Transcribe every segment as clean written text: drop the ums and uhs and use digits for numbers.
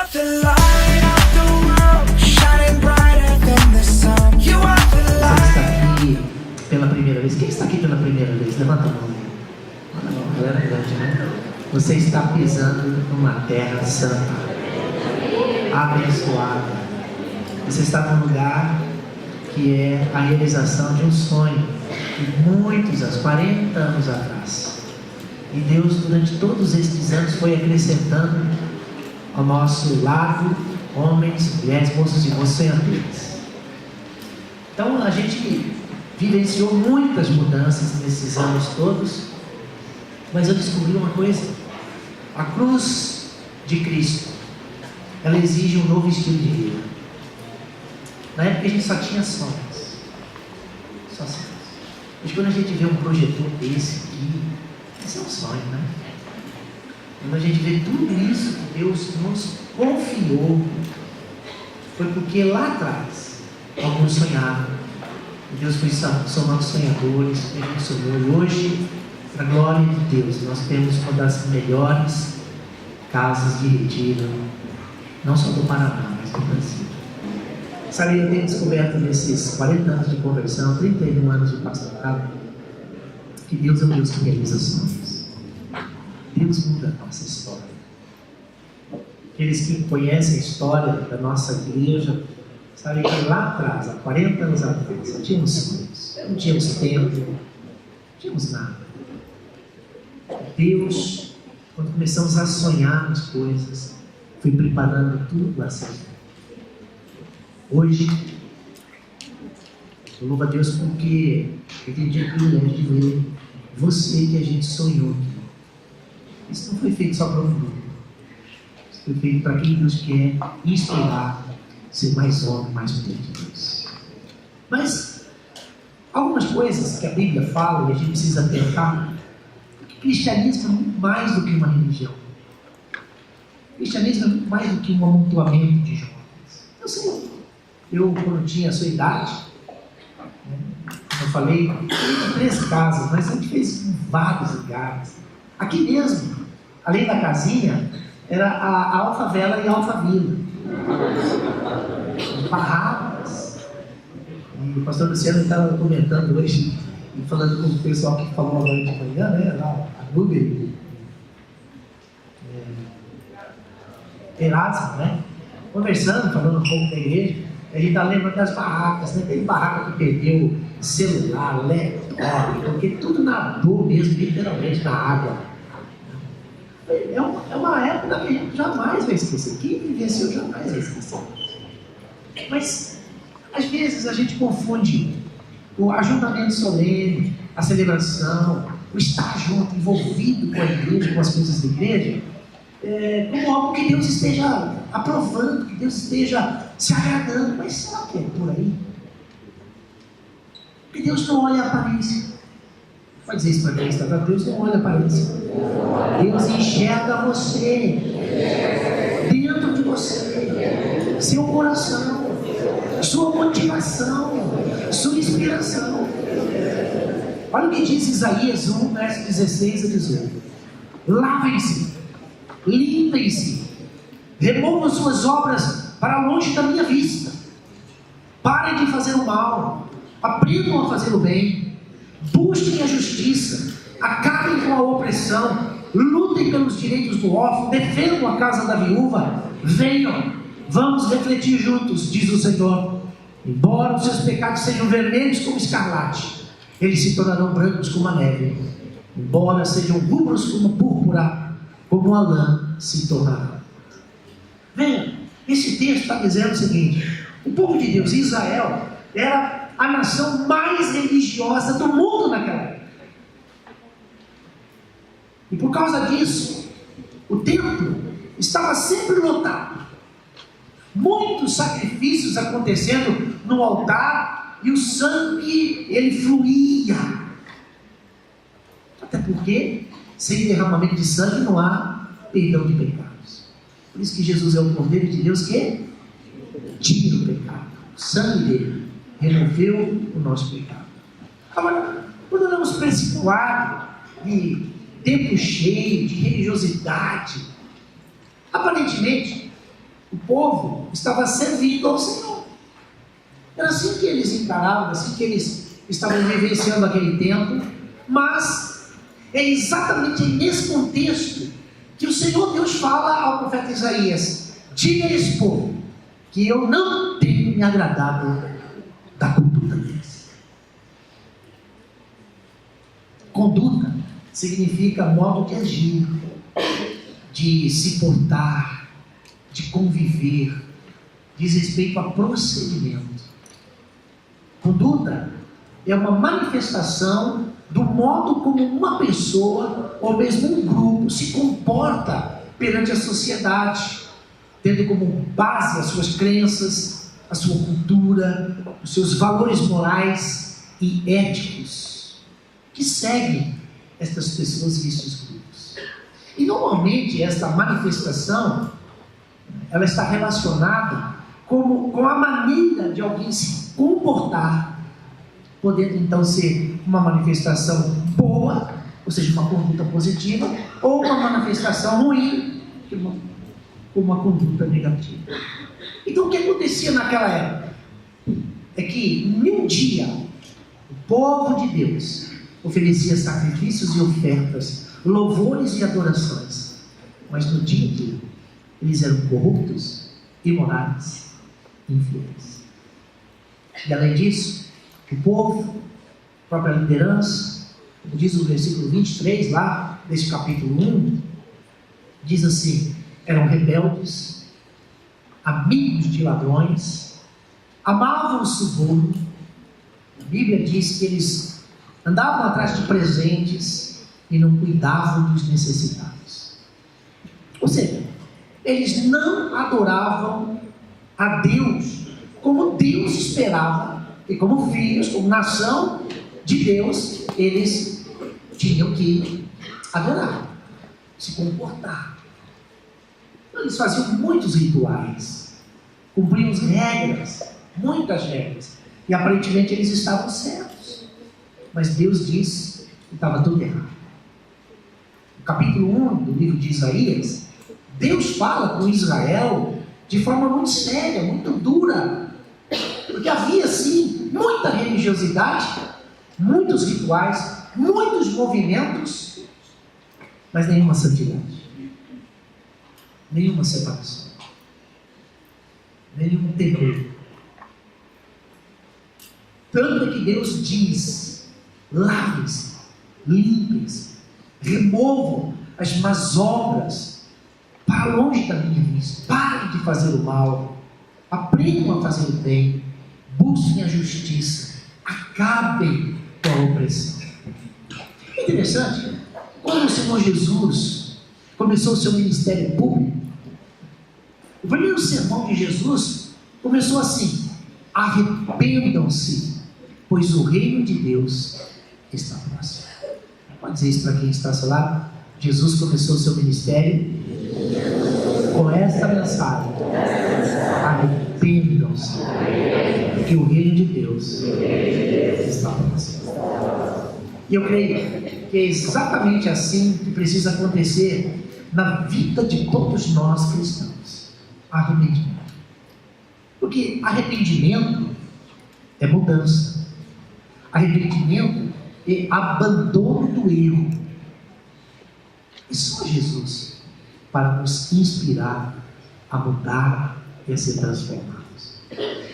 are the light of the world, shining brighter than the sun. You are the Você light. está aqui pela primeira vez. Quem está aqui pela primeira vez? Levanta a mão. Galera grande, né? Você está pisando numa terra santa, abençoada. Você está num lugar que é a realização de um sonho de muitos anos, 40 anos atrás. E Deus, durante todos esses anos, foi acrescentando ao nosso lado homens, mulheres, moços e moças sonhadores. Então a gente vivenciou muitas mudanças nesses anos todos, mas eu descobri uma coisa: a cruz de Cristo, ela exige um novo estilo de vida. Na época a gente só tinha sonhos, só sonhos. Mas quando a gente vê um projetor desse aqui, esse é um sonho, né? Quando a gente vê tudo isso que Deus nos confiou, foi porque lá atrás alguns sonharam. E Deus foi somando sonhadores, e a gente sonhou. E hoje, para a glória de Deus, nós temos uma das melhores casas de retiro, não só do Paraná, mas do Brasil. Sabe, eu tenho descoberto nesses 40 anos de conversão, 31 anos de pastorado, que Deus é um Deus que realiza sonhos. Deus muda a nossa história. Aqueles que conhecem a história da nossa igreja, sabem que lá atrás, há 40 anos atrás, só tínhamos sonhos, não tínhamos templo, não tínhamos nada. Deus, quando começamos a sonhar as coisas, foi preparando tudo a ser. Hoje, eu louvo a Deus porque eu tenho o privilégio de ver você que a gente sonhou aqui. Isso não foi feito só para um grupo. Isso foi feito para quem Deus quer inspirar, ser mais homem, mais mulher de Deus. Mas, algumas coisas que a Bíblia fala e a gente precisa tentar, porque o cristianismo é muito mais do que uma religião. O cristianismo é muito mais do que um amontoamento de jovens. Eu sei, quando tinha a sua idade, como eu falei, eu 3 casas, mas a gente fez em vários lugares. Aqui mesmo, além da casinha, era a Alfavela e a Alphavila. Barracas. E o pastor Luciano estava comentando hoje, e falando com o pessoal que falou agora de manhã, né? Lá, a Nubia, Erasmo, né? Conversando, falando um pouco da igreja. A gente está lembrando das barracas, né? Tem barraca que perdeu celular, laptop, porque tudo nadou mesmo, literalmente, na água. É uma época que a gente jamais vai esquecer. Quem vivenciou jamais vai esquecer. Mas, às vezes, a gente confunde o ajuntamento solene, a celebração, o estar junto, envolvido com a igreja, com as coisas da igreja, como algo que Deus esteja aprovando, que Deus esteja se agradando. Mas será que é por aí? Porque Deus não olha a aparência. Pode dizer isso para quem está vendo? Deus não olha a aparência. Deus enxerga você, dentro de você, seu coração, sua motivação, sua inspiração. Olha o que diz Isaías 1, verso 16 a 18. Lavem-se, limpem-se, removam suas obras para longe da minha vista. Parem de fazer o mal, aprendam a fazer o bem, busquem a justiça, acabem com a opressão, lutem pelos direitos do órfão, defendam a casa da viúva. Venham, vamos refletir juntos, diz o Senhor. Embora os seus pecados sejam vermelhos como escarlate, eles se tornarão brancos como a neve. Embora sejam rubros como púrpura, como a lã se tornará. Venha, esse texto está dizendo o seguinte: o povo de Deus, Israel, era a nação mais religiosa do mundo naquela época. E por causa disso, o templo estava sempre lotado. Muitos sacrifícios acontecendo no altar e o sangue, ele fluía. Até porque, sem derramamento de sangue não há perdão de pecados. Por isso que Jesus é o Cordeiro de Deus que tira o pecado. O sangue dele removeu o nosso pecado. Agora, quando olhamos para esse quadro de tempo cheio, de religiosidade, aparentemente O povo estava servindo ao Senhor. Era assim que eles encaravam, assim que eles estavam vivenciando aquele tempo. Mas é exatamente nesse contexto que o Senhor Deus fala ao profeta Isaías: diga a esse povo que eu não tenho me agradado da conduta deles. Conduta significa modo de agir, de se portar, de conviver, diz respeito a procedimento. Conduta é uma manifestação do modo como uma pessoa ou mesmo um grupo se comporta perante a sociedade, tendo como base as suas crenças, a sua cultura, os seus valores morais e éticos, que seguem estas pessoas e estes grupos. E normalmente esta manifestação, ela está relacionada com a maneira de alguém se comportar, podendo então ser uma manifestação boa, ou seja, uma conduta positiva, ou uma manifestação ruim, como uma conduta negativa. Então o que acontecia naquela época? É que em um dia, o povo de Deus oferecia sacrifícios e ofertas, louvores e adorações, mas no dia a dia, eles eram corruptos, imorais, infiéis. E além disso, o povo, a própria liderança, como diz o versículo 23 lá, desse capítulo 1, diz assim: eram rebeldes, amigos de ladrões, amavam o suborno. A Bíblia diz que eles andavam atrás de presentes e não cuidavam dos necessitados. Ou seja, eles não adoravam a Deus como Deus esperava, e como filhos, como nação de Deus, eles tinham que adorar, se comportar. Eles faziam muitos rituais, cumpriam regras, muitas regras, e aparentemente eles estavam certos, mas Deus disse que estava tudo errado. No capítulo 1 do livro de Isaías, Deus fala com Israel de forma muito séria, muito dura, porque havia sim muita religiosidade, muitos rituais, muitos movimentos, mas nenhuma santidade, nenhuma separação, nenhum temor. Tanto é que Deus diz: lavem-se, limpem-se, removam as más obras, para longe da minha vista, parem de fazer o mal, aprendam a fazer o bem, busquem a justiça, acabem com a opressão. É interessante, quando o Senhor Jesus começou o seu ministério público, o primeiro sermão de Jesus começou assim: arrependam-se, pois o reino de Deus está próximo. Pode dizer isso para quem está ao seu lado? Jesus começou o seu ministério com esta mensagem: arrependam-se, porque o reino de Deus está próximo. E eu creio que é exatamente assim que precisa acontecer na vida de todos nós cristãos: arrependimento. Porque arrependimento é mudança, arrependimento é abandono do erro. E só Jesus para nos inspirar a mudar e a ser transformados.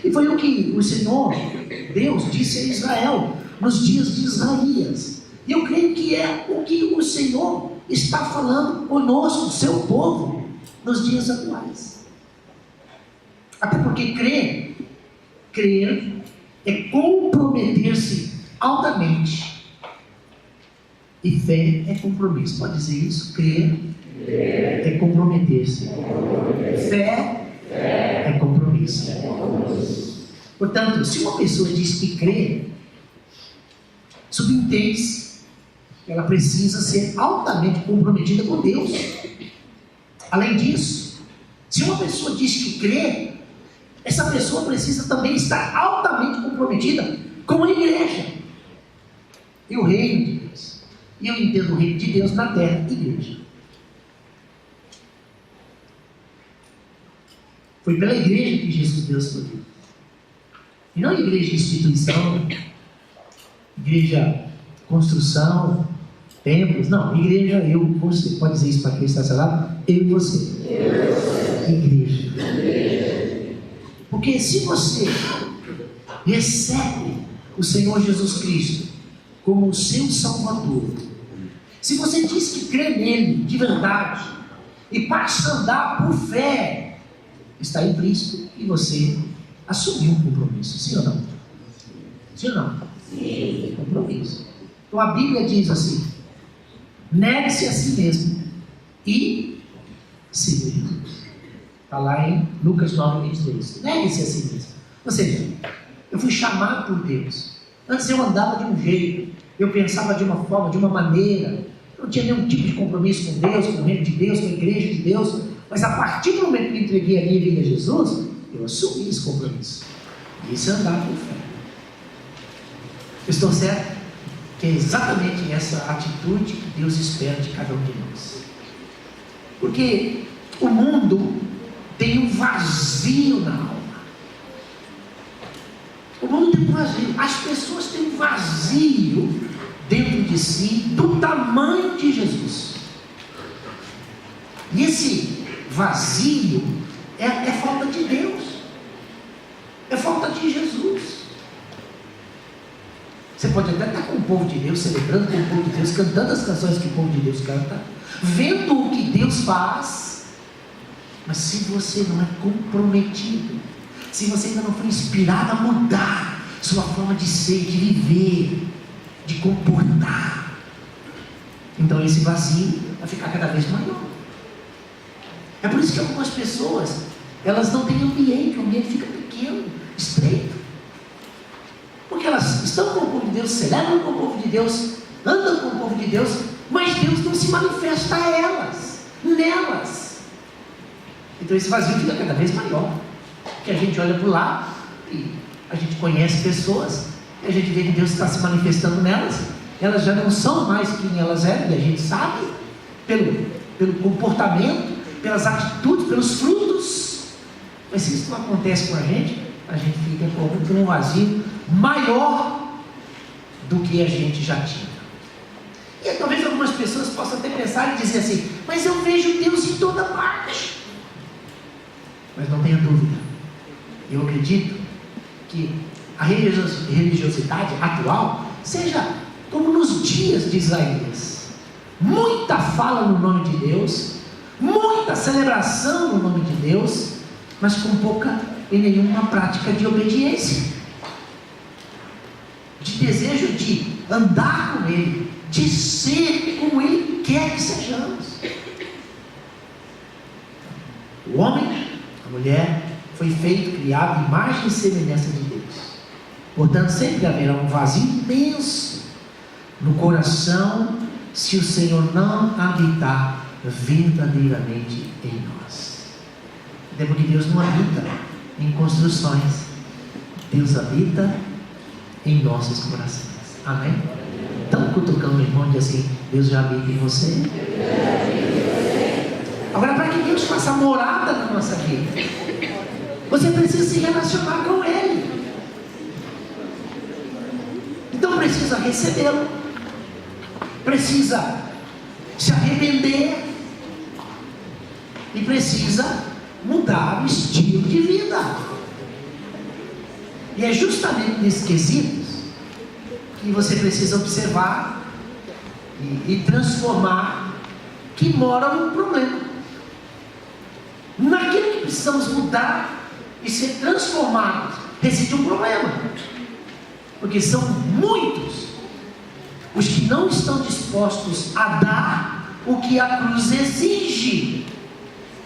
E foi o que o Senhor Deus disse a Israel nos dias de Isaías. E eu creio que é o que o Senhor está falando conosco, o seu povo, nos dias atuais. Até porque crer é comprometer-se altamente. E fé é compromisso. Pode dizer isso? Crer é comprometer-se. Fé é compromisso. Portanto, se uma pessoa diz que crê, subentende-se que ela precisa ser altamente comprometida com Deus. Além disso, se uma pessoa diz que crê, essa pessoa precisa também estar altamente comprometida com a igreja e o reino de Deus. E eu entendo o reino de Deus na terra, igreja. Foi pela igreja que Jesus deu a sua vida. E não igreja instituição, igreja construção, templos. Não, igreja eu, você. Pode dizer isso para quem está selado? Eu e você. Igreja. Porque se você recebe o Senhor Jesus Cristo como o seu Salvador, se você diz que crê nele de verdade e passa a andar por fé, está implícito que você assumiu um compromisso, sim ou não? Sim ou não? Sim. Compromisso. Então a Bíblia diz assim: negue-se a si mesmo e siga Jesus. Está lá em Lucas 9:23. Negue-se a si mesmo. Ou seja, eu fui chamado por Deus. Antes eu andava de um jeito, eu pensava de uma forma, de uma maneira, eu não tinha nenhum tipo de compromisso com Deus, com o reino de Deus, com a igreja de Deus. Mas a partir do momento que eu entreguei a minha vida a Jesus, eu assumi esse compromisso. E isso é andar por fé. Eu estou certo que é exatamente essa atitude que Deus espera de cada um de nós. Porque o mundo tem um vazio na alma. O mundo tem um vazio. As pessoas têm um vazio dentro de si do tamanho de Jesus. E esse vazio é falta de Deus. É falta de Jesus. Você pode até estar com o povo de Deus, celebrando com o povo de Deus, cantando as canções que o povo de Deus canta, vendo o que Deus faz, mas se você não é comprometido, se você ainda não foi inspirado a mudar sua forma de ser, de viver, de comportar, então esse vazio vai ficar cada vez maior. É por isso que algumas pessoas, elas não têm ambiente, o ambiente fica pequeno, estreito. Porque elas estão com o povo de Deus, celebram com o povo de Deus, andam com o povo de Deus, mas Deus não se manifesta a elas, nelas. Então esse vazio fica cada vez maior. Porque a gente olha para o lado e a gente conhece pessoas, e a gente vê que Deus está se manifestando nelas, elas já não são mais quem elas eram, e a gente sabe, pelo comportamento, pelas atitudes, pelos frutos. Mas se isso não acontece com a gente fica com um vazio maior do que a gente já tinha. E talvez algumas pessoas possam até pensar e dizer assim: mas eu vejo Deus em toda parte. Mas não tenha dúvida, eu acredito que a religiosidade atual seja como nos dias de Isaías: muita fala no nome de Deus, muita celebração no nome de Deus, mas com pouca e nenhuma prática de obediência, de desejo de andar com Ele, de ser como Ele quer que sejamos. O homem, a mulher, foi feito, criado, imagem e semelhança de Deus. Portanto, sempre haverá um vazio imenso no coração se o Senhor não habitar verdadeiramente em nós. Até porque Deus não habita em construções, Deus habita em nossos corações. Amém? Então, cutucando o irmão e diz assim: Deus já habita em você. Agora, para que Deus faça morada na nossa vida, você precisa se relacionar com Ele. Então precisa recebê-lo, precisa se arrepender e precisa mudar o estilo de vida. E é justamente nesses quesitos que você precisa observar e transformar que mora no problema. Naquilo que precisamos mudar e ser transformados reside um problema, porque são muitos os que não estão dispostos a dar o que a cruz exige.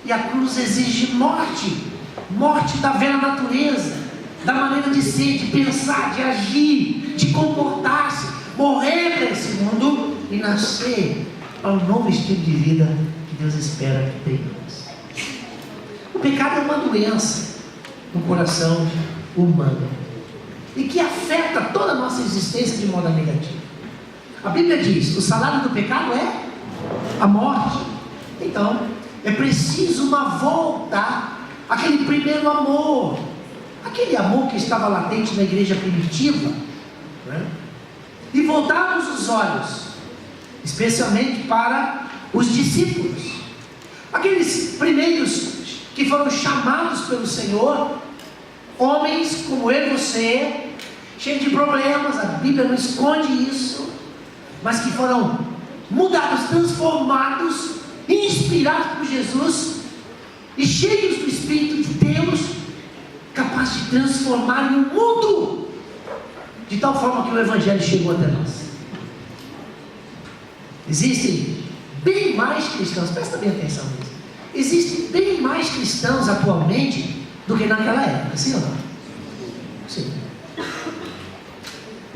E a cruz exige morte da velha natureza, da maneira de ser, de pensar, de agir, de comportar-se, morrer para esse mundo e nascer para um novo estilo de vida que Deus espera que tenhamos. O pecado é uma doença no coração humano e que afeta toda a nossa existência de modo negativo. A Bíblia diz: o salário do pecado é a morte. Então, é preciso uma volta aquele primeiro amor, aquele amor que estava latente na igreja primitiva, né? E voltarmos os olhos, especialmente para os discípulos, aqueles primeiros que foram chamados pelo Senhor, homens como eu e você, cheios de problemas, a Bíblia não esconde isso, mas que foram mudados, transformados, inspirados por Jesus e cheios do Espírito de Deus, capaz de transformar o mundo de tal forma que o Evangelho chegou até nós. Existem bem mais cristãos, presta bem atenção nisso, existem bem mais cristãos atualmente do que naquela época, sim ou não? Sim.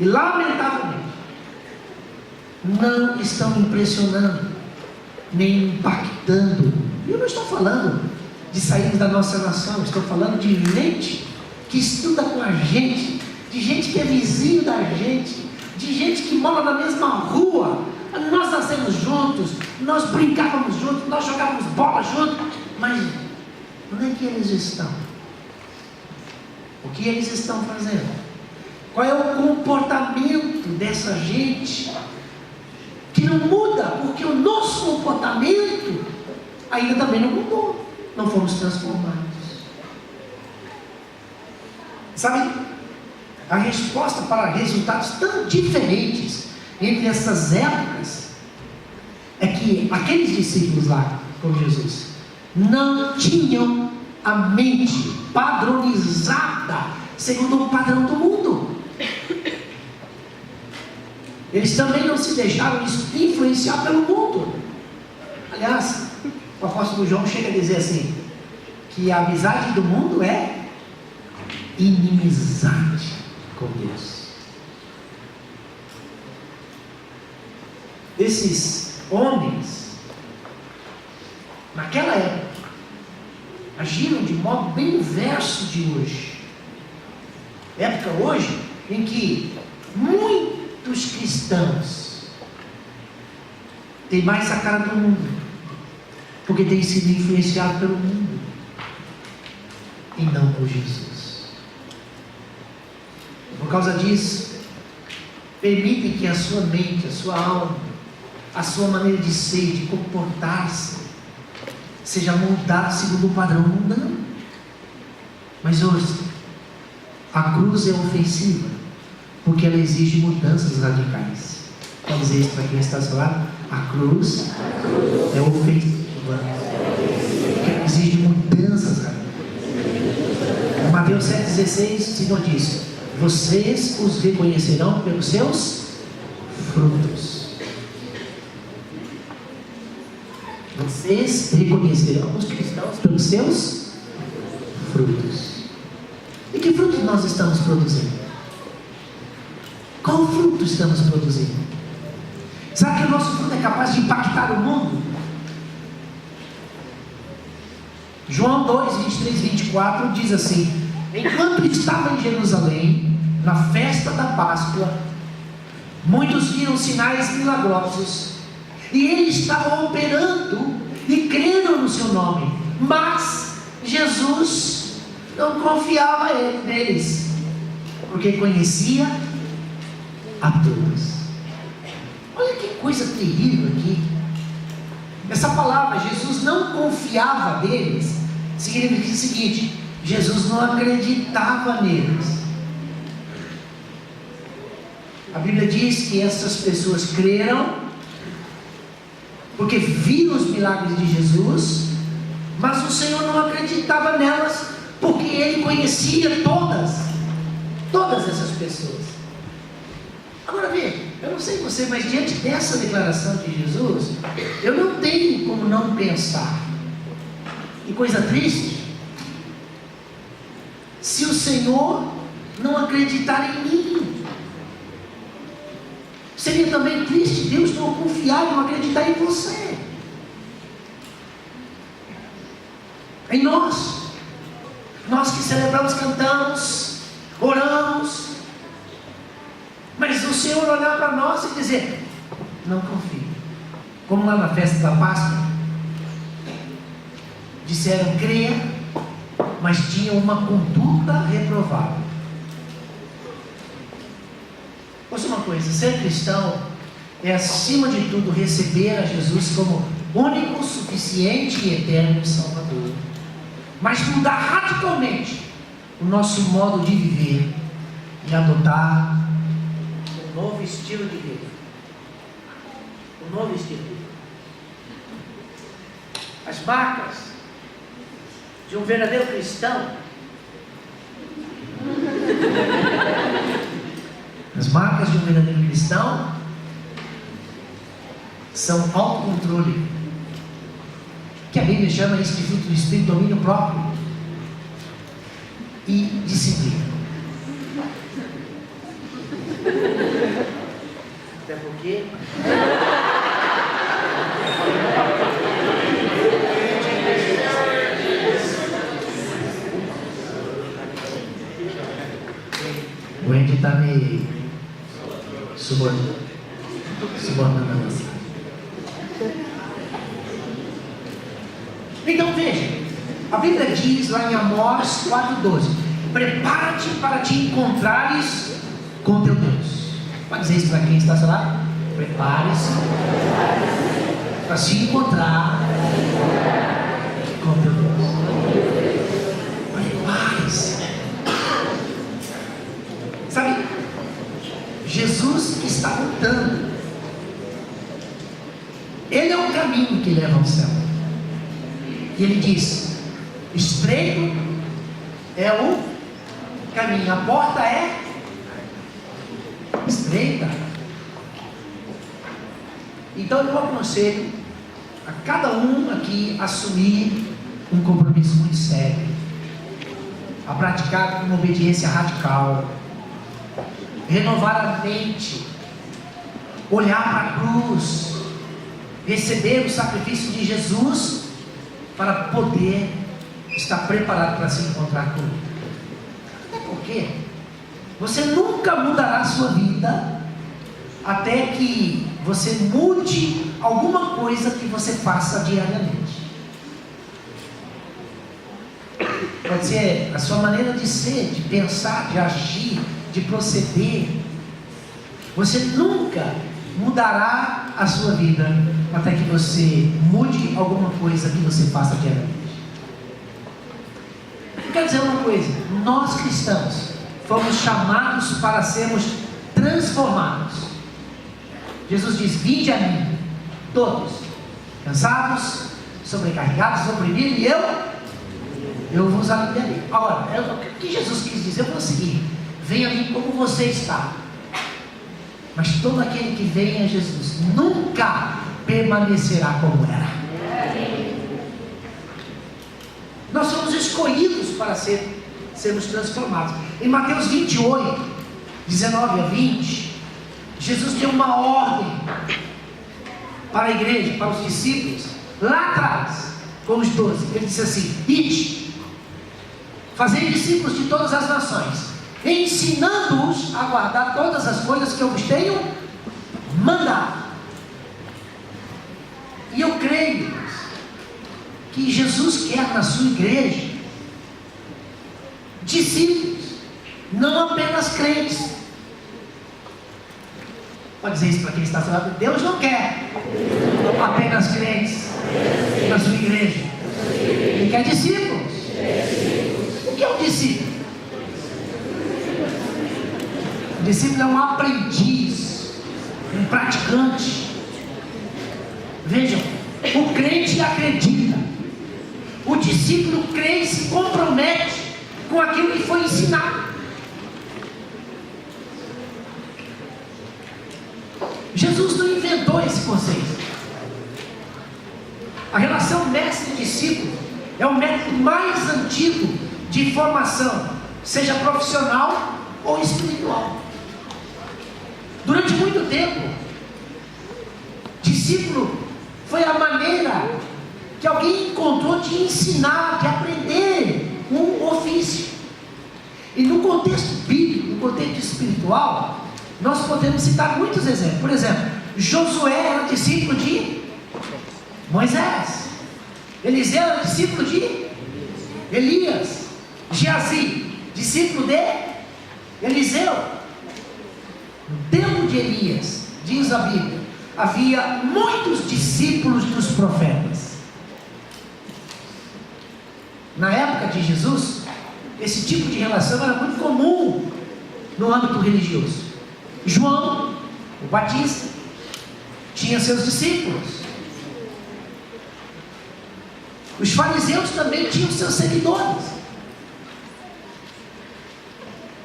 E lamentavelmente não estão impressionando, nem impactando. Eu não estou falando de sairmos da nossa nação, estou falando de gente que estuda com a gente, de gente que é vizinho da gente, de gente que mora na mesma rua. Nós nascemos juntos, nós brincávamos juntos, nós jogávamos bola juntos, mas onde é que eles estão? O que eles estão fazendo? Qual é o comportamento dessa gente que não muda? Porque o nosso comportamento ainda também não mudou, não fomos transformados. Sabe, a resposta para resultados tão diferentes entre essas épocas é que aqueles discípulos lá com Jesus não tinham a mente padronizada segundo o padrão do mundo. Eles também não se deixaram influenciar pelo mundo. Aliás, o apóstolo João chega a dizer assim, que a amizade do mundo é inimizade com Deus. Esses homens, naquela época, agiram de modo bem inverso de hoje. Época hoje em que muitos cristãos têm mais a cara do mundo, porque têm sido influenciados pelo mundo e não por Jesus. Por causa disso, permitem que a sua mente, a sua alma, a sua maneira de ser, de comportar-se, seja moldada segundo o padrão mundano. Mas hoje, a cruz é ofensiva, porque ela exige mudanças radicais. Quer dizer isso para quem está ao lado? A cruz é ofensiva, porque ela exige mudanças radicais. Mateus 7,16, o Senhor diz: vocês os reconhecerão pelos seus frutos. Vocês reconhecerão os cristãos pelos seus frutos. E que frutos nós estamos produzindo? Qual fruto estamos produzindo? Sabe que o nosso fruto é capaz de impactar o mundo? João 2, 23, 24 diz assim: enquanto estava em Jerusalém, na festa da Páscoa, muitos viram sinais milagrosos, e ele estava operando e creram no seu nome, mas Jesus não confiava neles, porque conhecia a todos. Olha que coisa terrível aqui. Essa palavra, Jesus não confiava neles, significa o seguinte: Jesus não acreditava neles. A Bíblia diz que essas pessoas creram porque viram os milagres de Jesus, mas o Senhor não acreditava nelas, porque Ele conhecia todas essas pessoas. Agora veja, eu não sei você, mas diante dessa declaração de Jesus, eu não tenho como não pensar. Que coisa triste, se o Senhor não acreditar em mim. Seria também triste Deus não confiar e não acreditar em você, em nós que celebramos, cantamos, oramos, mas o Senhor olhar para nós e dizer: não confio. Como lá na festa da Páscoa disseram: creia, mas tinham uma conduta reprovável. Ouça uma coisa, ser cristão é, acima de tudo, receber a Jesus como único, suficiente e eterno Salvador. Mas mudar radicalmente o nosso modo de viver e adotar um novo estilo de vida. Um novo estilo de vida. As marcas de um verdadeiro cristão, as marcas de um verdadeiro cristão são autocontrole, que a Bíblia chama isso de fruto do Espírito, domínio próprio e disciplina. Até porque o Andy está me subornando a nossa. Então veja, a Bíblia diz lá em Amós 4,12: prepara-te para te encontrares com teu Deus. Pode dizer isso para quem está lá? Prepare-se para se encontrar com teu Deus. Prepare-se. Sabe, Jesus está lutando. Ele é o caminho que leva ao céu. E ele diz: estreito é o caminho, a porta é estreita. Então eu aconselho a cada um aqui assumir um compromisso muito sério, a praticar uma obediência radical, renovar a mente, olhar para a cruz, receber o sacrifício de Jesus para poder estar preparado para se encontrar com Ele. Até porque você nunca mudará a sua vida até que você mude alguma coisa que você faça diariamente. Pode ser a sua maneira de ser, de pensar, de agir, de proceder. Você nunca mudará a sua vida até que você mude alguma coisa que você faça diariamente. Eu quero dizer uma coisa: nós cristãos fomos chamados para sermos transformados. Jesus diz: vinde a mim, todos, cansados, sobrecarregados, oprimidos, e eu vos aliviarei. Agora, o que Jesus quis dizer? Eu vou seguir: venha a mim como você está. Mas todo aquele que vem a Jesus nunca permanecerá como era. Nós somos escolhidos para sermos transformados. Em Mateus 28, 19 a 20, Jesus deu uma ordem para a igreja, para os discípulos, lá atrás, com os 12. Ele disse assim: ide, fazei discípulos de todas as nações, ensinando-os a guardar todas as coisas que eu vos tenho mandado. E eu creio que Jesus quer na sua igreja discípulos, não apenas crentes. Pode dizer isso para quem está falando. Deus não quer apenas crentes na sua igreja. Ele quer discípulos. O que é um discípulo? O discípulo é um aprendiz, um praticante. Vejam, o crente acredita, o discípulo crê e se compromete com aquilo que foi ensinado. Jesus não inventou esse conceito. A relação mestre-discípulo é o método mais antigo de formação, seja profissional ou espiritual. Durante muito tempo, discípulo foi a maneira que alguém encontrou de ensinar, de aprender um ofício. E no contexto bíblico, no contexto espiritual, nós podemos citar muitos exemplos. Por exemplo, Josué era discípulo de Moisés, Eliseu era discípulo de Elias, Geazi, discípulo de Eliseu. No tempo de Elias, diz a Bíblia, havia muitos discípulos dos profetas. Na época de Jesus, esse tipo de relação era muito comum no âmbito religioso. João, o Batista, tinha seus discípulos. Os fariseus também tinham seus seguidores.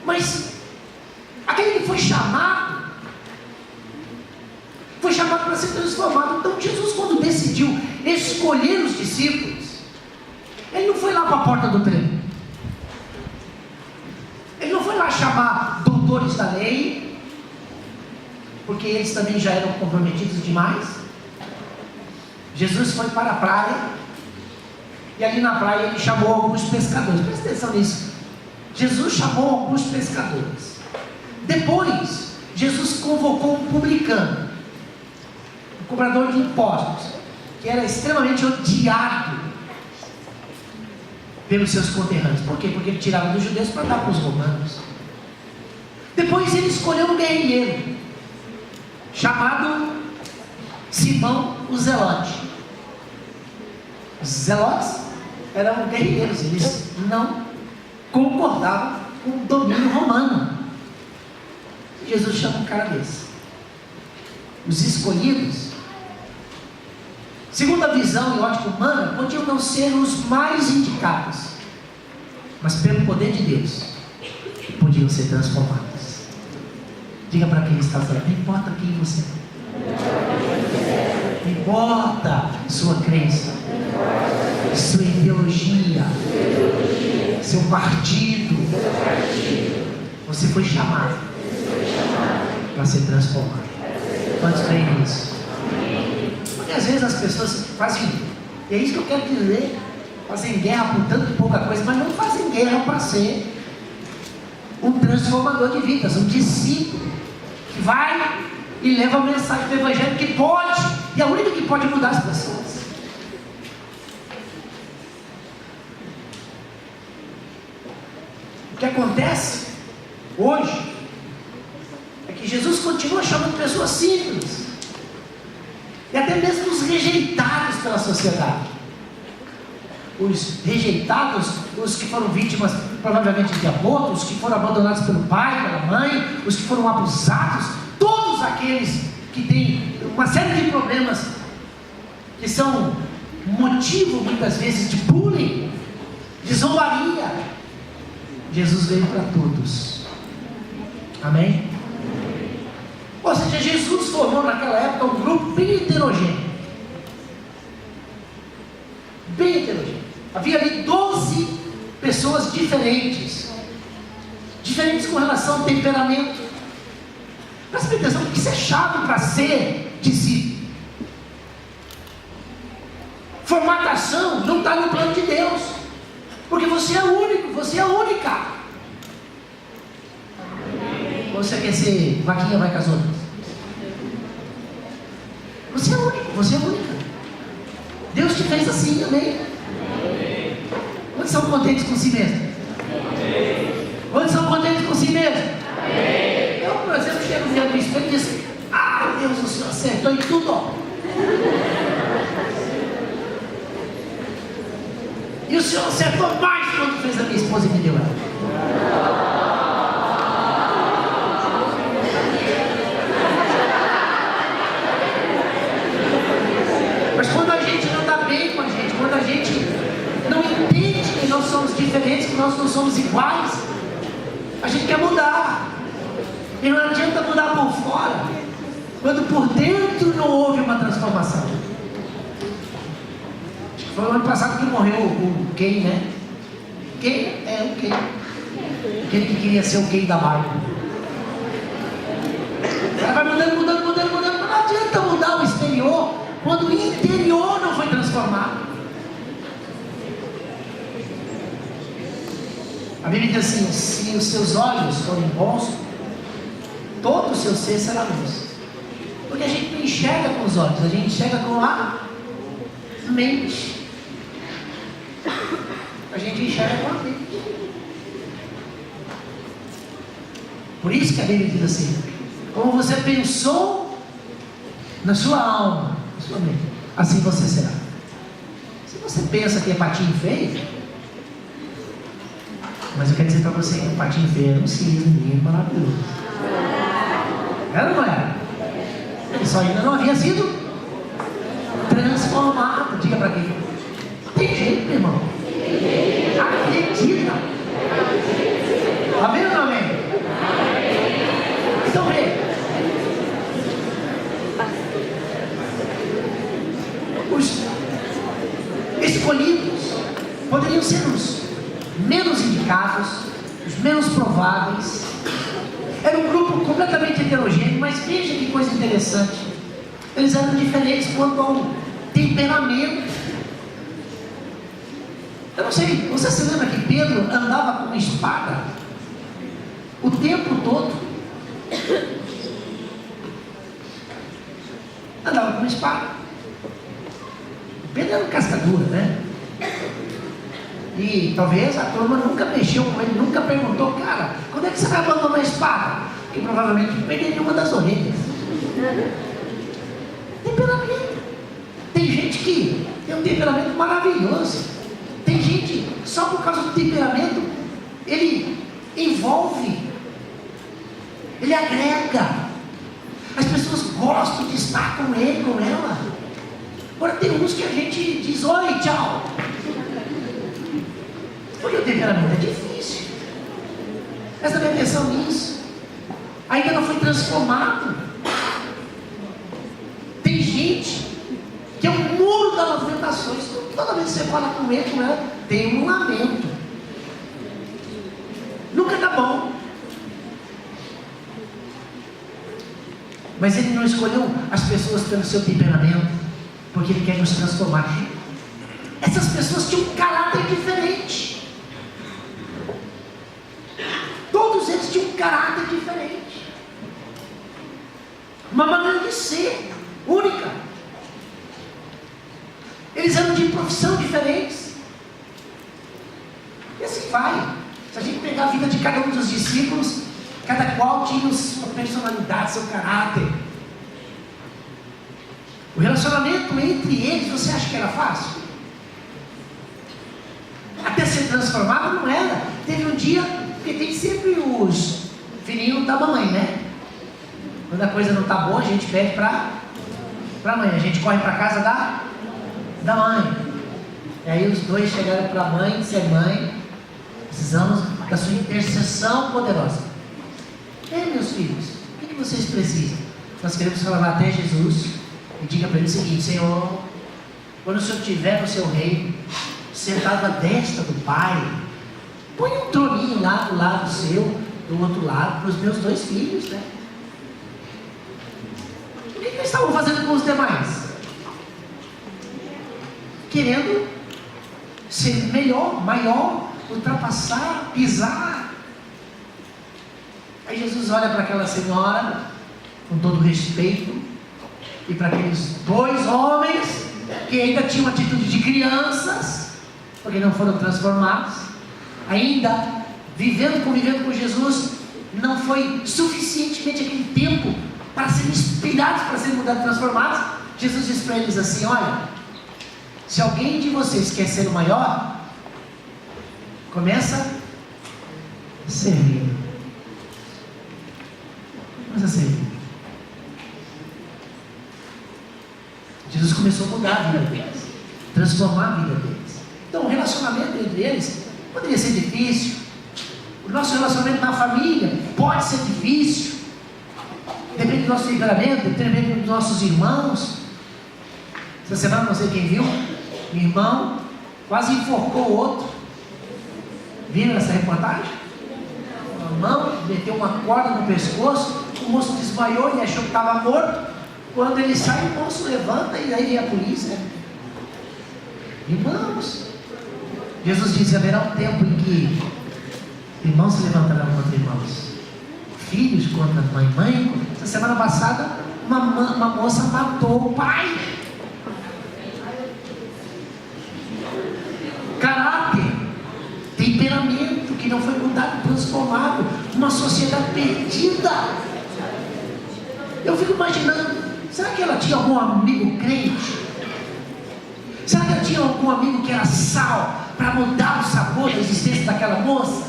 Mas aquele que foi chamado para ser transformado. Então Jesus, quando decidiu escolher os discípulos, ele não foi lá para a porta do templo. Ele não foi lá chamar doutores da lei, porque eles também já eram comprometidos demais. Jesus foi para a praia, e ali na praia ele chamou alguns pescadores. Presta atenção nisso. Jesus chamou alguns pescadores. Depois, Jesus convocou um publicano, um cobrador de impostos, que era extremamente odiado pelos seus conterrâneos. Por quê? Porque ele tirava dos judeus para dar para os romanos. Depois ele escolheu um guerrilheiro, chamado Simão o Zelote. Os zelotes eram guerrilheiros, eles não concordavam com o domínio romano. Jesus chama um cara desse. Os escolhidos, segundo a visão e ótica humana, podiam não ser os mais indicados, mas pelo poder de Deus, podiam ser transformados. Diga para quem está falando, não importa quem você é, não importa sua crença, sua ideologia, seu partido, você foi chamado para ser transformado. Quantos creem nisso? Porque às vezes as pessoas fazem, e é isso que eu quero dizer, fazem guerra por tanto pouca coisa, mas não fazem guerra para ser um transformador de vidas, um discípulo que vai e leva a mensagem do Evangelho, que pode, e é a única que pode mudar as pessoas. O que acontece hoje é que Jesus continua chamando pessoas simples, e até mesmo os rejeitados pela sociedade. Os rejeitados, os que foram vítimas provavelmente de aborto, os que foram abandonados pelo pai, pela mãe, os que foram abusados, todos aqueles que têm uma série de problemas que são motivo muitas vezes de bullying, de zombaria. Jesus veio para todos. Amém? Ou seja, Jesus formou naquela época um grupo bem heterogêneo. Bem heterogêneo. Havia ali 12 pessoas diferentes. Diferentes com relação ao temperamento. Presta atenção, porque isso é chave para ser discípulo. Formatação não está no plano de Deus. Porque você é único, você é única. Ou você quer ser vaquinha, vai com as outras? Você é único, você é única. Deus te fez assim, amém? Quantos são contentes com si mesmo? Quantos são contentes com si mesmo? Eu, por exemplo, chego diante do espelho e digo: ah, Deus, o Senhor acertou em tudo, ó. E o Senhor acertou mais quando fez a minha esposa e me deu ela. Mas quando a gente não está bem com a gente, quando a gente não entende que nós somos diferentes, que nós não somos iguais, a gente quer mudar. E não adianta mudar por fora, quando por dentro não houve uma transformação. Foi o ano passado que morreu o Ken, né? Ken? É o Ken. Aquele que queria ser o Ken da Marvel. Ela vai mudando. Não adianta mudar o exterior quando o interior não foi transformado. A Bíblia diz assim: se os seus olhos forem bons, todo o seu ser será luz. Porque a gente não enxerga com os olhos, a gente enxerga com a mente. a gente enxerga com a mente. Por isso que a Bíblia diz assim: como você pensou na sua alma, na sua mente, assim você será. Se você pensa que é patinho feio, mas eu quero dizer para você que o patinho feio era um cisne maravilhoso. Era ou não era? Ele só ainda não havia sido transformado. Diga para quem? Tem jeito, meu irmão. Acredita. Amém ou não amém? Então vê. Os escolhidos poderiam ser os menos indicados, os menos prováveis. Era um grupo completamente heterogêneo, mas veja que coisa interessante. Eles eram diferentes quanto ao temperamento. Eu não sei, você se lembra que Pedro andava com uma espada o tempo todo? Andava com uma espada. Pedro era um cascadura, né? E talvez a turma nunca mexeu com ele, nunca perguntou: cara, quando é que você vai abandonar a espada? Que provavelmente perderia uma das orelhas. Temperamento. Tem gente que tem um temperamento maravilhoso. Tem gente, só por causa do temperamento, ele envolve, ele agrega. As pessoas gostam de estar com ele, com ela. Agora tem uns que a gente diz: oi, tchau. Porque o temperamento é difícil. Presta bem atenção nisso. Ainda não foi transformado. Tem gente que é um muro das movimentações. Toda vez que você fala com ele, com ela, tem um lamento. Nunca dá bom. Mas ele não escolheu as pessoas pelo seu temperamento, porque ele quer nos transformar. Essas pessoas tinham um caráter diferente. Todos eles tinham um caráter diferente, uma maneira de ser única. Eles eram de profissão diferentes. E assim vai. Se a gente pegar a vida de cada um dos discípulos, cada qual tinha sua personalidade, seu caráter. O relacionamento entre eles, você acha que era fácil? Até ser transformado não era. Teve um dia, porque tem sempre os filhinhos da mamãe, né? Quando a coisa não está boa, a gente pede para a mãe. A gente corre para a casa da mãe. E aí os dois chegaram para a mãe e disseram: mãe, precisamos da sua intercessão poderosa. Meus filhos, o que vocês precisam? Nós queremos falar até Jesus e diga para ele o seguinte: Senhor, quando o Senhor estiver no seu reino, sentado à destra do Pai, põe um troninho lá do lado seu, do outro lado, para os meus dois filhos, né? O que eles estavam fazendo com os demais? Querendo ser melhor, maior, ultrapassar, pisar. Aí Jesus olha para aquela senhora, com todo respeito, e para aqueles dois homens, que ainda tinham atitude de crianças, porque não foram transformados, ainda convivendo com Jesus, não foi suficientemente aquele tempo para serem inspirados, para serem mudados, transformados. Jesus diz para eles assim: olha, se alguém de vocês quer ser o maior, começa servindo. Começa servindo. Jesus começou a mudar a vida deles, transformar a vida deles. Então o relacionamento entre eles poderia ser difícil. O nosso relacionamento na família pode ser difícil. Depende do nosso temperamento, depende dos nossos irmãos. Essa semana, não sei quem viu, meu irmão quase enforcou o outro. Viram essa reportagem? O irmão meteu uma corda no pescoço, o moço desmaiou e achou que estava morto. Quando ele sai, o moço levanta e aí vem a polícia. Irmãos, Jesus disse: haverá um tempo em que irmãos se levantarão contra irmãos, filhos contra mãe, mãe contra... Essa semana passada, uma moça matou o pai. Caráter. temperamento que não foi mudado, transformado, uma sociedade perdida. Eu fico imaginando, será que ela tinha algum amigo crente? Será que ela tinha algum amigo que era sal para mudar o sabor da existência daquela moça?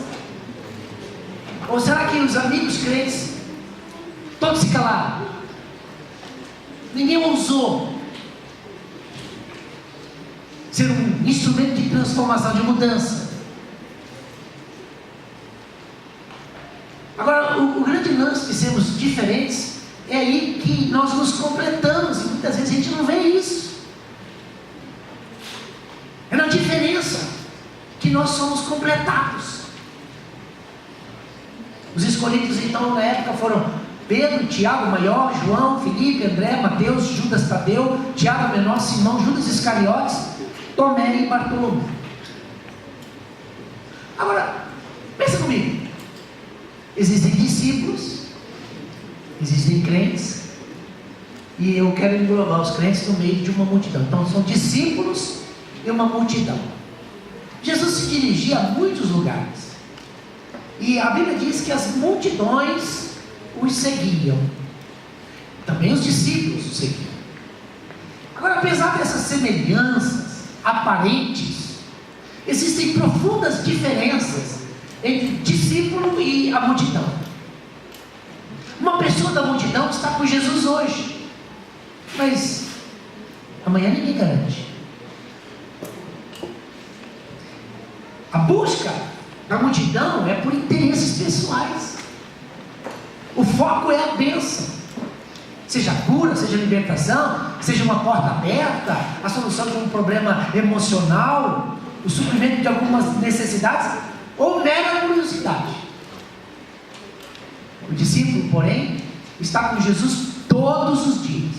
Ou será que os amigos crentes todos se calaram? Ninguém ousou ser um instrumento de transformação, de mudança. Agora, o grande lance de sermos diferentes é aí que nós nos completamos, e muitas vezes a gente não vê isso. É na diferença que nós somos completados. Os escolhidos então na época foram Pedro, Tiago, maior, João, Felipe, André, Mateus, Judas Tadeu, Tiago menor, Simão, Judas Iscariotes, Tomé e Bartolomeu. Agora, pensa comigo. Existem discípulos, existem crentes, e eu quero englobar os crentes no meio de uma multidão. Então são discípulos e uma multidão. Jesus se dirigia a muitos lugares, e a Bíblia diz que as multidões os seguiam, também os discípulos os seguiam. Agora, apesar dessas semelhanças aparentes, existem profundas diferenças entre discípulo e a multidão. Uma pessoa da multidão está com Jesus hoje, mas amanhã ninguém garante. A busca da multidão é por interesses pessoais. O foco é a bênção, seja cura, seja libertação, seja uma porta aberta, a solução de um problema emocional, o suprimento de algumas necessidades, ou mera curiosidade. O discípulo, porém, está com Jesus todos os dias.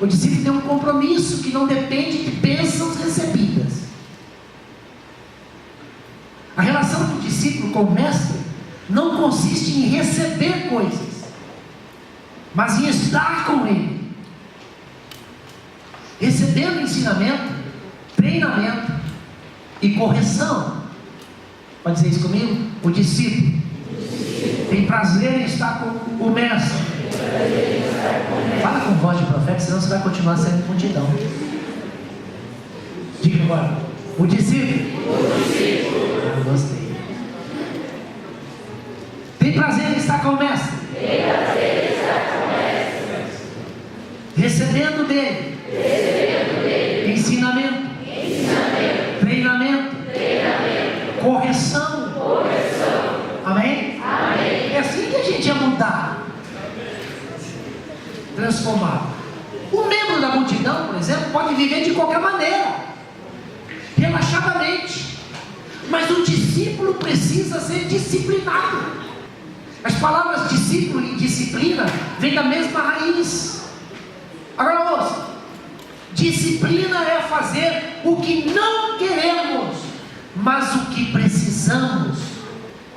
O discípulo tem um compromisso que não depende de bênçãos recebidas. A relação do discípulo com o mestre não consiste em receber coisas, mas em estar com ele, recebendo ensinamento, treinamento e correção. Pode dizer isso comigo? O discípulo tem prazer em estar com o mestre. Fala com voz de profeta, senão você vai continuar sendo multidão. Diga agora: o discípulo. Ah, gostei. Tem prazer em estar com o mestre. Recebendo dele. Ensinamento. Treinamento. Correção. Amém? É assim que a gente ia mudar, transformar. O membro da multidão, por exemplo, pode viver de qualquer maneira, relaxadamente, mas o discípulo precisa ser disciplinado. As palavras discípulo e disciplina vêm da mesma raiz. Agora ouça: disciplina é fazer o que não queremos, mas o que precisamos.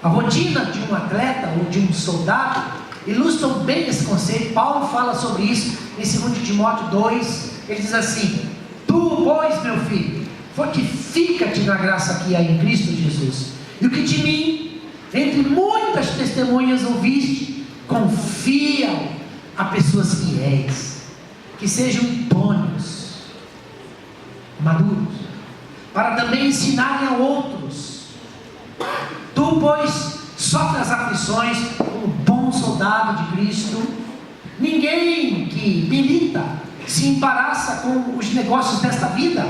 A rotina de um atleta ou de um soldado ilustram bem esse conceito. Paulo fala sobre isso em 2 Timóteo 2. Ele diz assim: tu, pois, meu filho, fortifica-te na graça que há em Cristo Jesus, e o que de mim, entre muitas testemunhas ouviste, confia a pessoas fiéis, que sejam idôneos, maduros, para também ensinarem a outros. Tu, pois, sofre as aflições como bom soldado de Cristo. Ninguém que milita se embaraça com os negócios desta vida,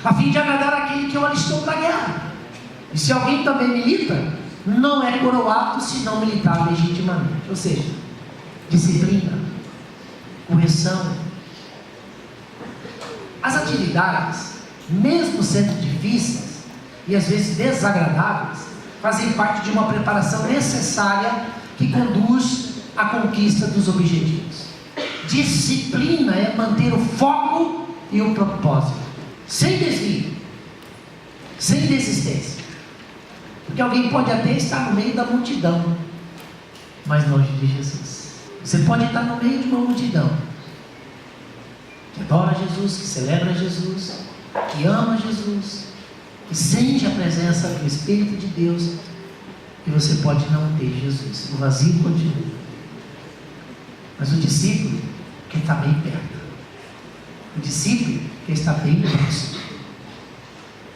a fim de agradar aquele que o alistou para a guerra. E se alguém também milita, não é coroado se não militar legitimamente. Ou seja, disciplina, correção. As atividades, mesmo sendo difíceis e às vezes desagradáveis, fazem parte de uma preparação necessária que conduz à conquista dos objetivos. Disciplina é manter o foco e o propósito, sem desvio, sem desistência. Porque alguém pode até estar no meio da multidão, mas longe de Jesus. Você pode estar no meio de uma multidão que adora Jesus, que celebra Jesus, que ama Jesus, que sente a presença do Espírito de Deus, e você pode não ter Jesus. O vazio continua. Mas o discípulo quer estar bem perto. O discípulo quer estar bem próximo.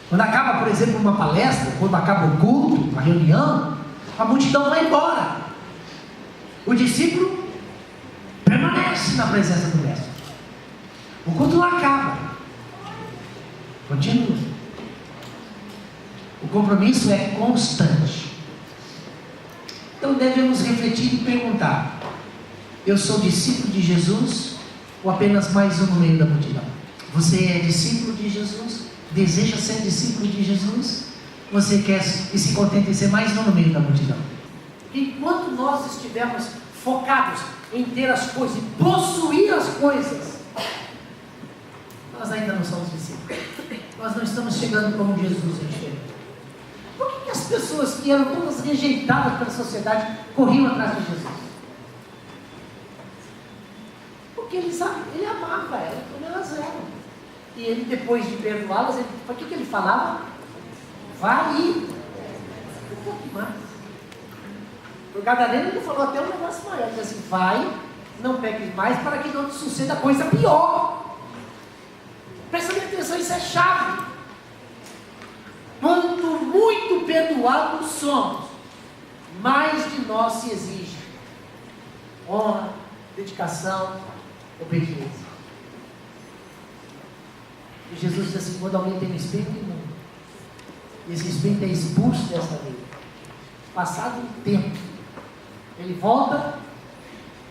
Quando acaba, por exemplo, uma palestra, quando acaba o culto, uma reunião, a multidão vai embora. O discípulo permanece na presença do mestre. O culto não acaba. Continua. O compromisso é constante. Então devemos refletir e perguntar: eu sou discípulo de Jesus ou apenas mais um no meio da multidão? Você é discípulo de Jesus? Deseja ser discípulo de Jesus? Você quer e se contenta em ser mais um no meio da multidão? Enquanto nós estivermos focados em ter as coisas e possuir as coisas, nós ainda não somos discípulos. Nós não estamos chegando como Jesus chegou. Por que as pessoas que eram todas rejeitadas pela sociedade corriam atrás de Jesus? Porque ele amava elas como elas eram. E ele, depois de perdoá-las, o que ele falava? Vai e um pouco mais. Por Gadareno ele falou até um negócio maior, ele disse assim: vai, não peques mais, para que não te suceda coisa pior. Presta bem atenção, isso é chave. Quanto muito perdoados somos, mais de nós se exige honra, dedicação, obediência. E Jesus diz assim: quando alguém tem um espírito imundo, e esse espírito é expulso dessa vida, passado um tempo, ele volta,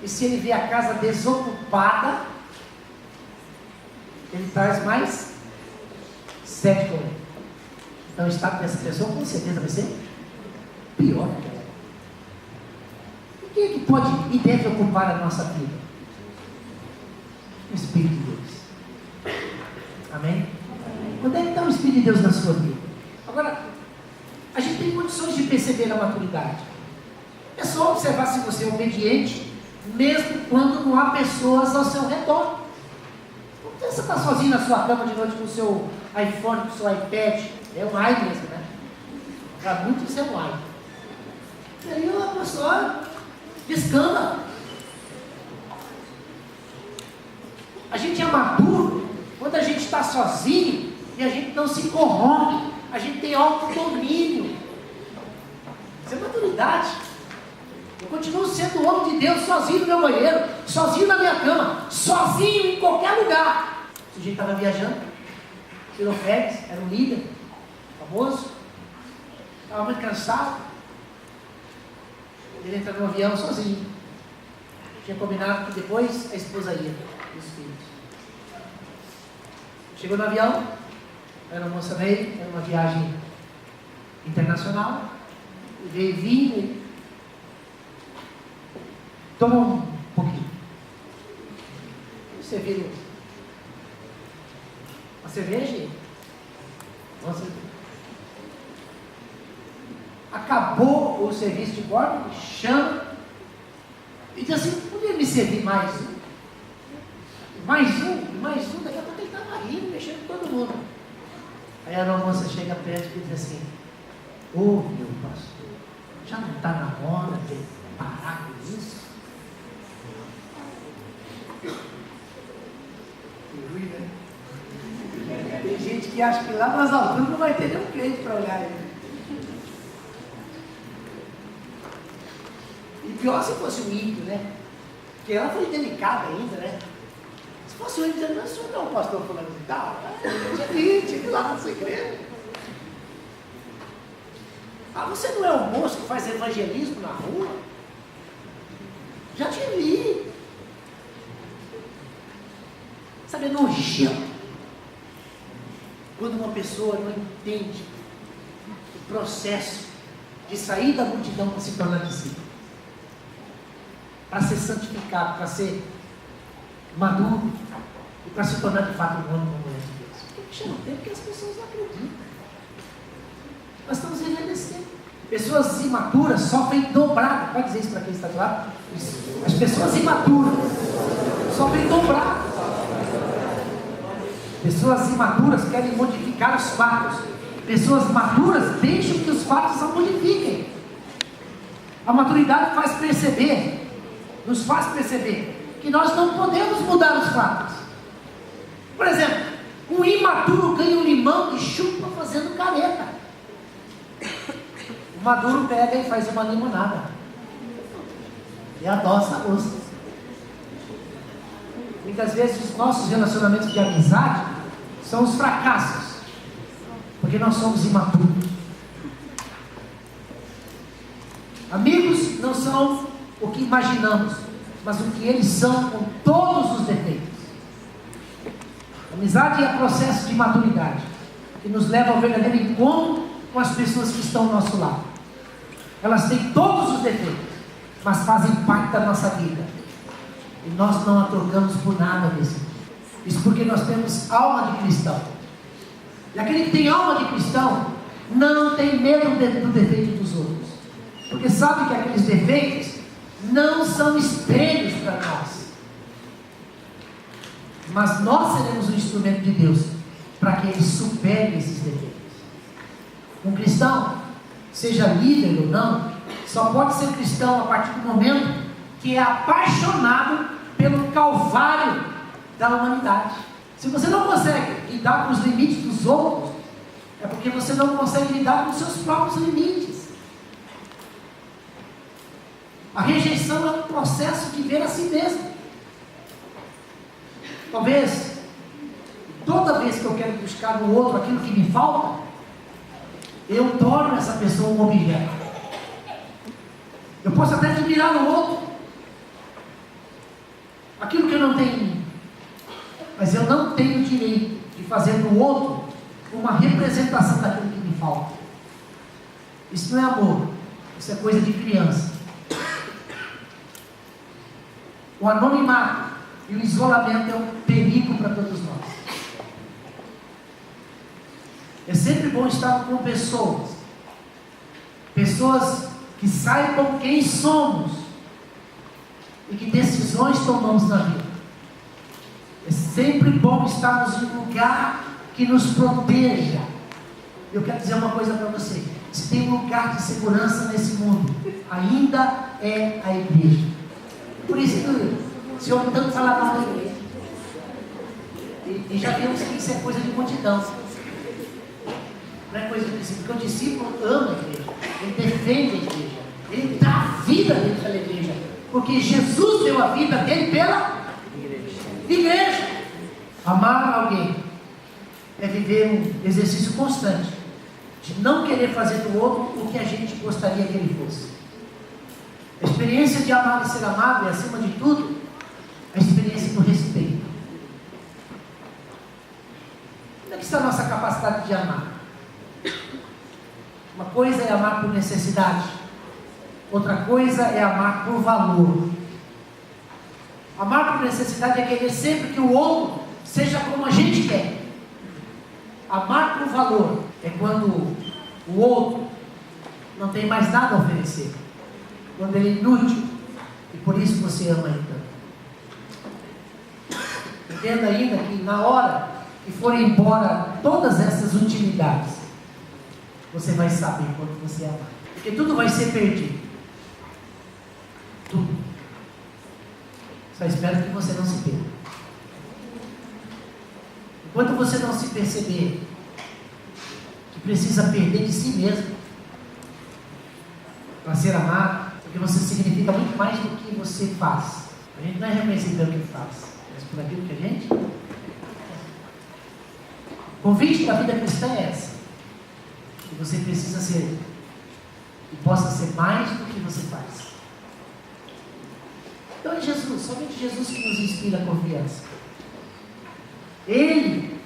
e se ele vê a casa desocupada, ele traz mais 7 com ele. Então o estado dessa pessoa com certeza vai ser pior que ela. E quem é que pode e deve ocupar a nossa vida? O Espírito de Deus. Amém? Quando é que está o Espírito de Deus na sua vida? Agora, a gente tem condições de perceber a maturidade. É só observar se você é obediente, mesmo quando não há pessoas ao seu redor. Não você está sozinho na sua cama de noite com o seu iPhone, com o seu iPad. É um i mesmo, né? Para muitos isso é um i. E aí a pessoa descamba. A gente é maduro quando a gente está sozinho e a gente não se corrompe. A gente tem autodomínio. Isso é maturidade. Eu continuo sendo o homem de Deus, sozinho no meu banheiro, sozinho na minha cama, sozinho em qualquer lugar. O sujeito estava viajando, tirou férias, era um líder famoso, estava muito cansado. Ele entra no avião sozinho. Tinha combinado que depois a esposa ia, os filhos. Chegou no avião, era uma moça veio, era uma viagem internacional, e veio vindo. Toma um pouquinho. Você viu uma cerveja? Nossa. Acabou o serviço de bordo, chama e diz assim: podia me servir mais um? Mais um, daqui a pouco ele estava rindo, mexendo com todo mundo. Aí a moça chega perto e diz assim: ô meu pastor, já não está na hora de parar com isso? Tem gente que acha que lá nas alturas não vai ter nenhum crente para olhar ele. E pior se fosse um ímpio, né? Porque ela foi delicada ainda, né? Se fosse um ímpio, dizendo: não, o senhor não é o pastor fulano de tal? Tinha que ir lá na sua igreja. Ah, você não é o moço que faz evangelismo na rua? Já te vi. Sabe, é nojento quando uma pessoa não entende o processo de sair da multidão para se tornar discípulo, para ser santificado, para ser maduro e para se tornar de fato um homem como é de Deus. Porque chama tempo que as pessoas não acreditam. Nós estamos envelhecendo. Pessoas imaturas sofrem dobrado. Pode dizer isso para quem está do lado? As pessoas imaturas sofrem dobrado. Pessoas imaturas querem modificar os fatos. Pessoas maduras deixam que os fatos a modifiquem. A maturidade nos faz perceber que nós não podemos mudar os fatos. Por exemplo, um imaturo ganha um limão e chupa fazendo careta. O maduro pega e faz uma limonada e adoça a gosto. Muitas vezes os nossos relacionamentos de amizade são os fracassos, porque nós somos imaturos. Amigos não são o que imaginamos, mas o que eles são com todos os defeitos. Amizade é processo de maturidade, que nos leva ao verdadeiro encontro com as pessoas que estão ao nosso lado. Elas têm todos os defeitos, mas fazem parte da nossa vida. E nós não a trocamos por nada desse mundo. Isso porque nós temos alma de cristão. E aquele que tem alma de cristão não tem medo do defeito dos outros, porque sabe que aqueles defeitos não são espelhos para nós, mas nós seremos um instrumento de Deus para que Ele supere esses defeitos. Um cristão, seja líder ou não, só pode ser cristão a partir do momento que é apaixonado pelo calvário da humanidade. Se você não consegue lidar com os limites dos outros, é porque você não consegue lidar com os seus próprios limites. A rejeição é um processo de ver a si mesmo. Talvez, toda vez que eu quero buscar no outro aquilo que me falta, eu torno essa pessoa um objeto. Eu posso até admirar no outro aquilo que eu não tenho em mim, mas eu não tenho o direito de fazer no outro uma representação daquilo que me falta. Isso não é amor, isso é coisa de criança. O anonimato e o isolamento é um perigo para todos nós. É sempre bom estar com pessoas que saibam quem somos e que decisões tomamos na vida. É sempre bom estarmos em um lugar que nos proteja. Eu quero dizer uma coisa para você: se tem um lugar de segurança nesse mundo, ainda é a igreja. Por isso que o Senhor tanto fala mal da igreja. E já vimos que isso é coisa de multidão. Não é coisa de discípulo, porque o discípulo ama a igreja, ele defende a igreja, ele dá a vida dele pela igreja, porque Jesus deu a vida dele pela igreja. Amar alguém é viver um exercício constante de não querer fazer do outro o que a gente gostaria que ele fosse. A experiência de amar e ser amado é, acima de tudo, a experiência do respeito. Onde é que está a nossa capacidade de amar? Uma coisa é amar por necessidade, outra coisa é amar por valor. Amar por necessidade é querer sempre que o outro seja como a gente quer. Amar por valor é quando o outro não tem mais nada a oferecer, quando ele é inútil, e por isso você ama ele tanto. Entenda ainda que na hora que forem embora todas essas utilidades, você vai saber quanto você ama, porque tudo vai ser perdido. Tudo. Só espero que você não se perca. Enquanto você não se perceber que precisa perder de si mesmo para ser amado, porque você significa muito mais do que você faz. A gente não é reconhecido pelo que faz, mas por aquilo que a gente faz. O convite da vida cristã é essa: que você precisa ser e possa ser mais do que você faz. Então é Jesus, somente Jesus que nos inspira a confiança. Ele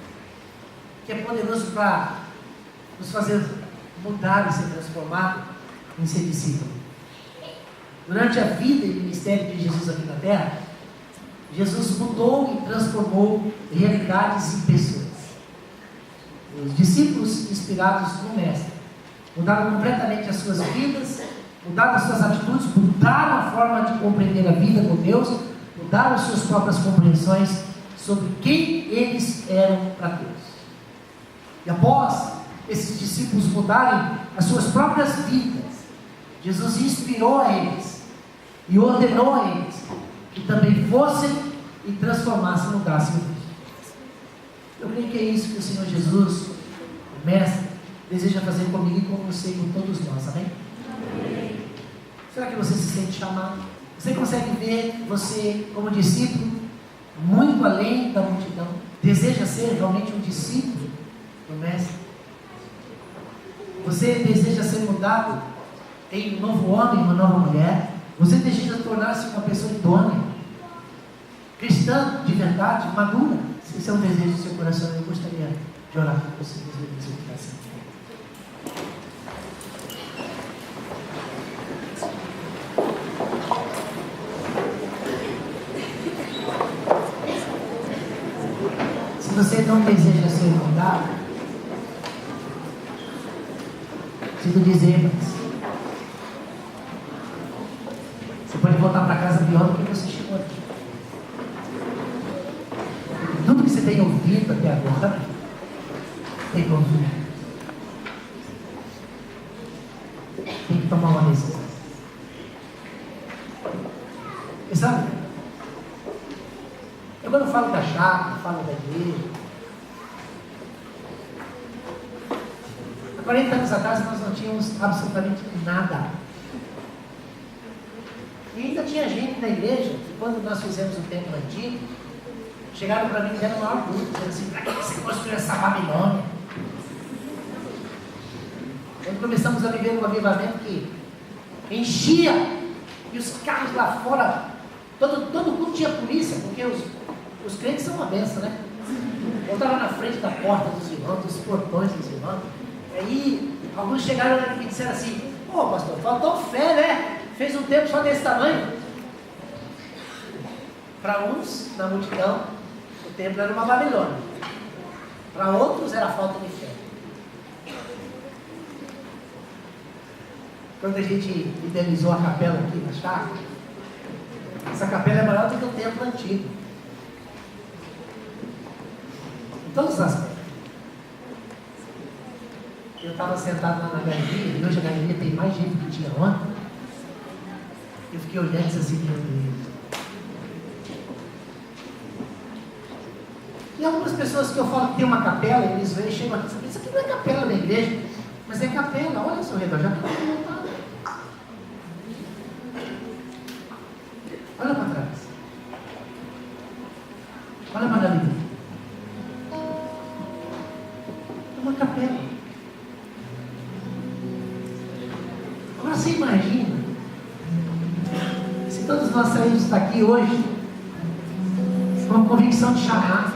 que é poderoso para nos fazer mudar e ser transformado em ser discípulo. Durante a vida e ministério de Jesus aqui na terra, Jesus mudou e transformou realidades e pessoas. Os discípulos inspirados no Mestre mudaram completamente as suas vidas, mudaram as suas atitudes, mudaram a forma de compreender a vida com Deus, mudaram as suas próprias compreensões sobre quem eles eram para Deus. E após esses discípulos mudarem as suas próprias vidas, Jesus inspirou a eles e ordenou a eles que também fossem e transformassem, mudassem o mundo. Eu creio que é isso que o Senhor Jesus, o Mestre, deseja fazer comigo e com você e com todos nós, amém? Amém. Será que você se sente chamado? Você consegue ver você como discípulo muito além da multidão? Deseja ser realmente um discípulo do Mestre? Você deseja ser mudado em um novo homem, uma nova mulher? Você deseja tornar-se uma pessoa idônea, cristã de verdade, madura? Se esse é um desejo do seu coração, eu gostaria de orar com você. Se você não deseja ser mudado, sinto dizer, mas você pode voltar para casa pior do que você chegou aqui. Tudo que você tem ouvido até agora, tem que ouvir. Tem que tomar uma decisão. E sabe, eu quando falo da chácara, falo da igreja, há 40 anos atrás nós não tínhamos absolutamente nada. E ainda tinha gente na igreja, que quando nós fizemos o templo antigo, chegaram para mim e deram maior dúvida, dizendo assim: para que você construiu essa Babilônia? Quando começamos a viver um avivamento que enchia, e os carros lá fora, todo mundo tinha polícia, porque os crentes são uma benção, né? Eu estava na frente da porta dos irmãos, dos portões dos irmãos, aí alguns chegaram e me disseram assim: pô, pastor, faltou fé, né? Fez um templo só desse tamanho. Para uns, na multidão, o templo era uma Babilônia. Para outros era falta de fé. Quando a gente idealizou a capela aqui na chácara, essa capela é maior do que o templo antigo. Em todos os aspectos. Eu estava sentado lá na galeria, e hoje a galeria tem mais gente do que tinha ontem. Eu fiquei olhando e disse assim: meu Deus. E algumas pessoas que eu falo que tem uma capela, eles vêm e chegam aqui e dizem: isso aqui não é capela da igreja, mas é capela, olha ao seu redor, já está montado. Olha para trás. Olha para a galeria. É uma capela. Agora você imagina se todos nós saímos daqui hoje com a convicção de chamar,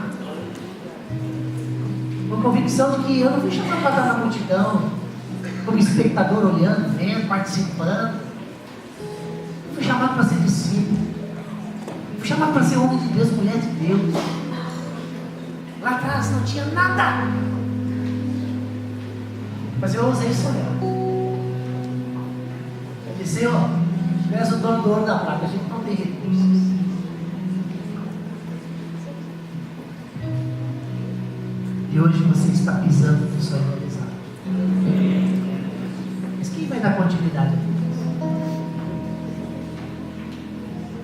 com a convicção de que eu não fui chamado para estar na multidão como espectador, olhando, vendo, participando. Eu fui chamado para ser discípulo. Eu fui chamado para ser homem de Deus, mulher de Deus. Lá atrás não tinha nada, mas eu usei sonhar. Eu disse: ó, tu és o dono do ouro da prata, a gente não tem recursos. E hoje você está pisando no sonho realizado. Mas quem vai dar continuidade a tudo isso?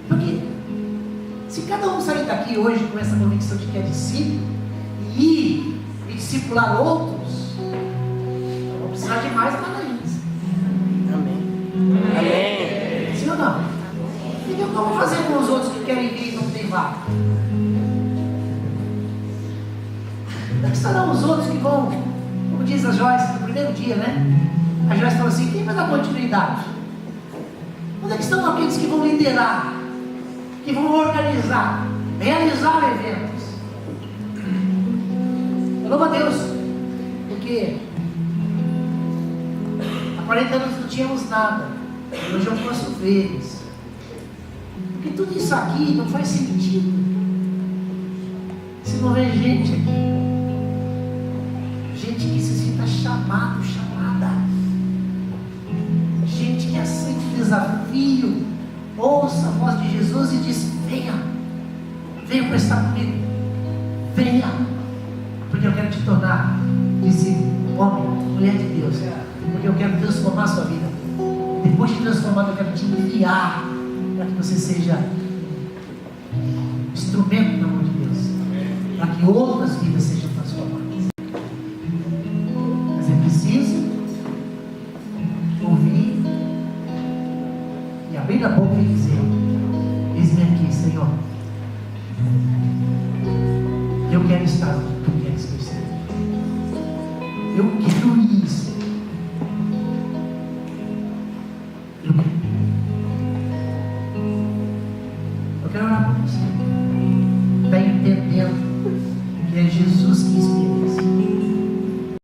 Porque se cada um sair daqui hoje com essa convicção de que é discípulo e ir e discipular outros, eu vou precisar de mais bailarins. Amém. Amém. Sim ou não? Então como fazer com os outros que querem vir e não tem vaga? Onde é que estarão os outros que vão, como diz a Joyce, no primeiro dia, né? A Joyce falou assim: quem vai dar continuidade? Onde é que estão aqueles que vão liderar, que vão organizar, realizar eventos? Eu louvo a Deus, porque há 40 anos não tínhamos nada, e hoje eu posso ver isso. Porque tudo isso aqui não faz sentido se não houver gente aqui. Gente que se sinta chamado, chamada. Gente que aceita o desafio, ouça a voz de Jesus e diz: venha, venha para estar comigo, venha, porque porque eu quero te tornar discípulo, homem, mulher de Deus, porque eu quero transformar a sua vida. Depois de transformado, eu quero te enviar para que você seja instrumento na mão de Deus, para que outras vidas sejam transformadas. Mas é preciso ouvir e abrir a boca e dizer: eis-me aqui, Senhor. Eu quero estar onde tu queres que eu esteja. Eu quero ir, Senhor. Eu quero ir. Eu quero orar por você. Está entendendo que é Jesus que inspira isso.